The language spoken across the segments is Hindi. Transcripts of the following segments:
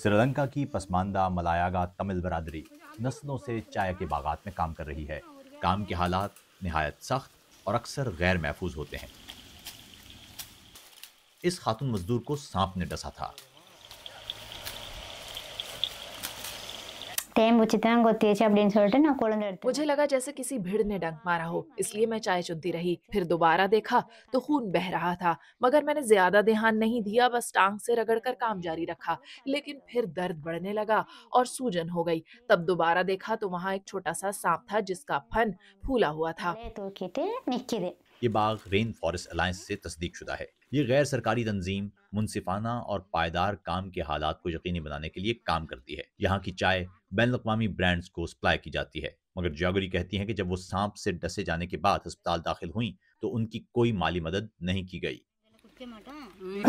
श्रीलंका की पसमानदा मलायागा तमिल बरादरी नस्लों से चाय के बागात में काम कर रही है। काम के हालात निहायत सख्त और अक्सर गैर महफूज होते हैं। इस खातून मजदूर को सांप ने डसा था। தேன் பூச்சி தான் கொத்திச்சு அப்படின்னு சொல்லிட்டு நான் குழந்தை எடுத்து मुझे लगा जैसे किसी भीड़ ने डंक मारा हो, इसलिए मैं चाय चुनती रही। फिर दोबारा देखा तो खून बह रहा था, मगर मैंने ज्यादा ध्यान नहीं दिया, बस टांग से रगड़कर काम जारी रखा। लेकिन फिर दर्द बढ़ने लगा और सूजन हो गई। तब दोबारा देखा तो वहाँ एक छोटा सा सांप था जिसका फन फूला हुआ था। தலையை தூக்கிட்டு நிக்குது ये बाग रेन फॉरेस्ट अलायंस से तस्दीक शुदा है। ये गैर सरकारी तंजीम मुनसिफाना और पायदार काम के हालात को यकीनी बनाने के लिए काम करती है। यहाँ की चाय बैन अवी ब्रांड्स को सप्लाई की जाती है। मगर जागरी कहती हैं कि जब वो सांप से डसे जाने के बाद अस्पताल दाखिल हुई तो उनकी कोई माली मदद नहीं की गई।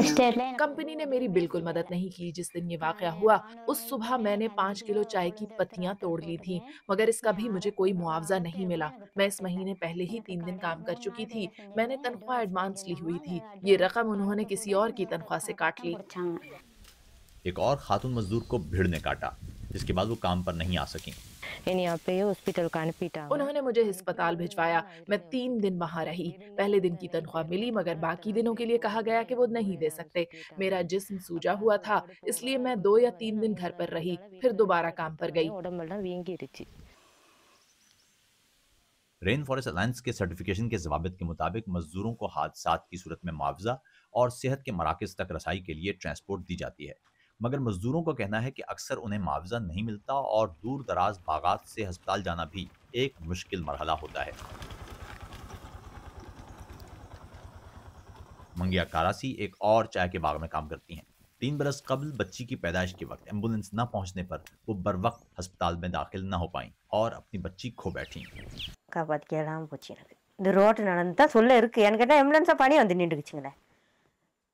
स्टेट लाइन कंपनी ने मेरी बिल्कुल मदद नहीं की। जिस दिन ये वाकया हुआ उस सुबह मैंने 5 किलो चाय की पत्तियां तोड़ ली थी, मगर इसका भी मुझे कोई मुआवजा नहीं मिला। मैं इस महीने पहले ही 3 दिन काम कर चुकी थी। मैंने तनख्वाह एडवांस ली हुई थी। ये रकम उन्होंने किसी और की तनख्वाह से काट ली। பிடிச்சாங்க एक और खातून मजदूर को भीड़ ने काटा, जिसके बाद वो काम पर नहीं आ सकी। என்னை அப்பயே ஹாஸ்பிட்டலுக்கு அனுப்பிட்டாங்க उन्होंने मुझे अस्पताल भिजवाया। मैं 3 दिन वहाँ रही। पहले दिन की तनख्वाह मिली, मगर बाकी दिनों के लिए कहा गया कि वो नहीं दे सकते। मेरा जिस्म सूजा हुआ था, इसलिए मैं 2 या 3 दिन घर पर रही, फिर दोबारा काम पर गई। உடம்பெல்லாம் வீங்கிருச்சு रेन फॉरेस्ट अलायंस के सर्टिफिकेशन के जवाबित के मुताबिक मजदूरों को हादसात की सूरत में मुआवजा और सेहत के मराकज तक रसाई के लिए ट्रांसपोर्ट दी जाती है। मगर मजदूरों का कहना है कि अक्सर उन्हें मुआवजा नहीं मिलता और दूर दराज बागात से अस्पताल जाना भी एक मुश्किल मरहला होता है। मंगिया कारासी एक और चाय के बाग में काम करती हैं। 3 बरस कबल बच्ची की पैदाइश के वक्त एम्बुलेंस न पहुंचने पर वो बर वक्त अस्पताल में दाखिल न हो पाई और अपनी बच्ची खो बैठी। காப்பாற்றிக்கலாம் போச்சு எனக்கு இந்த ரோட்டு நடந்து தான் சொல்ல இருக்கு எனக்கு கேட்டால் ஆம்புலன்ஸாக பணி வந்து நின்றுக்குச்சுங்களே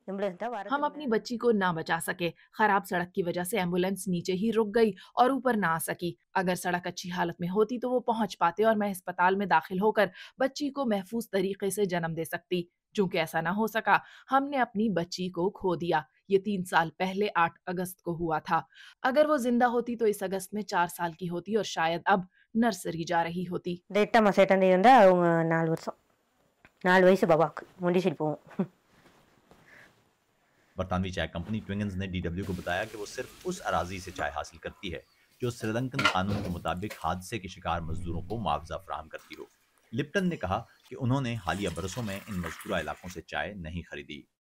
ஆம்புலன்ஸ் தான் வர हम अपनी बच्ची को ना बचा सके। खराब सड़क की वजह से एम्बुलेंस नीचे ही रुक गई और ऊपर ना आ सकी। अगर सड़क अच्छी हालत में होती तो वो पहुंच पाते और मैं अस्पताल में दाखिल होकर बच्ची को महफूज तरीके से जन्म दे सकती। चूंकि ऐसा ना हो सका, हमने अपनी बच्ची को खो दिया। ये 3 साल पहले 8 अगस्त को हुआ था। अगर वो जिंदा होती तो इस अगस्त में 4 साल की होती और शायद अब नर्सरी जा रही होती। இந்த 8ஆம் மாதம் 8ஆம் தேதி வந்தால் அவங்க 4 வருஷம் 4 வயசு பாபாவுக்கு முண்டிசிட்டு போவோம் बरतानवी चाय कंपनी ट्विंगन्स ने डीडब्ल्यू को बताया कि वो सिर्फ उस अराजी से चाय हासिल करती है जो श्रीलंकन कानून के मुताबिक हादसे के शिकार मजदूरों को मुआवजा फराहम करती हो। लिप्टन ने कहा कि उन्होंने हालिया बरसों में इन मजदूरा इलाकों से चाय नहीं खरीदी।